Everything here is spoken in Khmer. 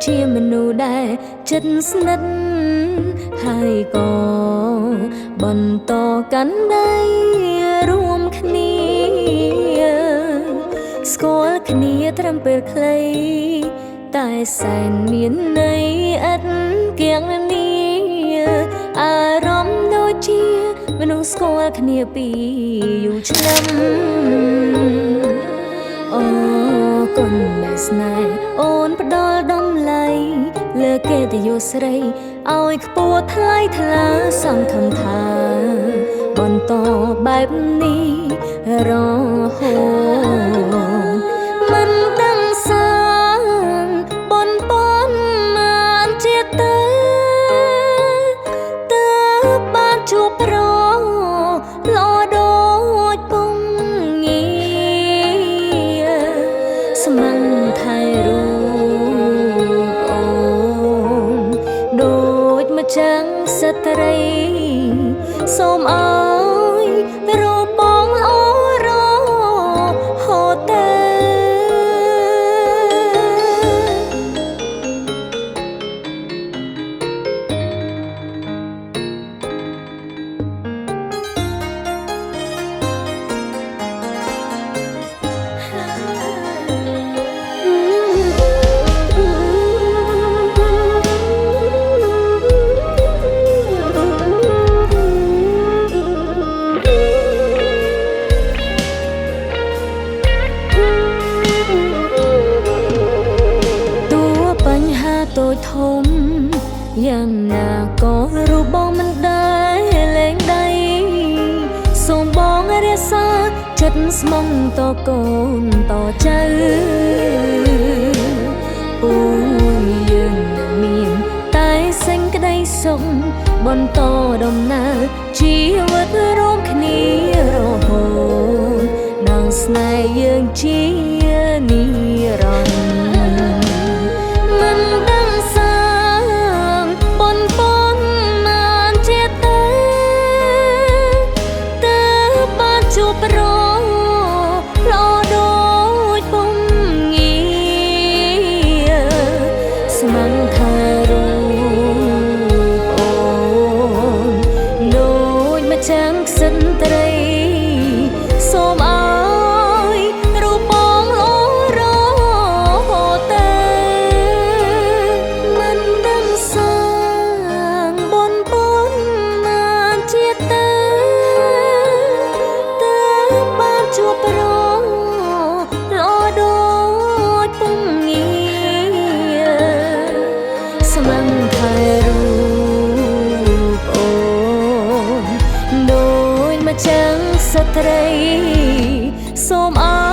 ជាមនុស្សដែលចិត្តស្និទ្ធហើយក៏បន្តកាន់ដៃរួមគ្នាស្គាល់គ្នាត្រឹមពេលខ្លីតែសែនមានន័យឥតគៀងនាអារម្មណ៍ដូចជាមនុស្សស្គាល់គ្នាពីយូរឆ្នាំអូគុណអ្នកស្នេហ៍អូនផ្ដល់តម្លៃលើកិត្តិយសស្រីឲ្យខ្ពស់ថ្លៃថ្លាសង្ឃឹមថាបន្តបែបនេះរហូតមិនដឹងសាងបនប៉ុនមានជាតិទៅបានជួបប្រល្អដូចពងងាស្មឹងថៃរូបអូនដូចមកចាំងស្ត្រីសូមអើយរូបបងអូរហូតទៅតូចធំយ៉ាងណាក៏រូបបងមិនដែរលែងដៃសូមបងរក្សាចិត្តស្មងតកូនតចៅពូយើងមានតែសេចក្តីសុខបន្តដំណើរជីវិតរួមគ្នារហូតដល់ស្នេហ៍យើងជានិរន្តរ៍ជួបប្រល្អដូចពងងាស្មឹងថារូបអូនដូចមកចាំងស្ត្រីសូមអើយរូបបងអូរហូតទៅមិនដឹងសាងបនប៉ុនមានជាតិទៅជួបប្រល្អដូចពងងាស្មឹងថែរូបអូនដូចមកចាំងស្ត្រីសូមអើ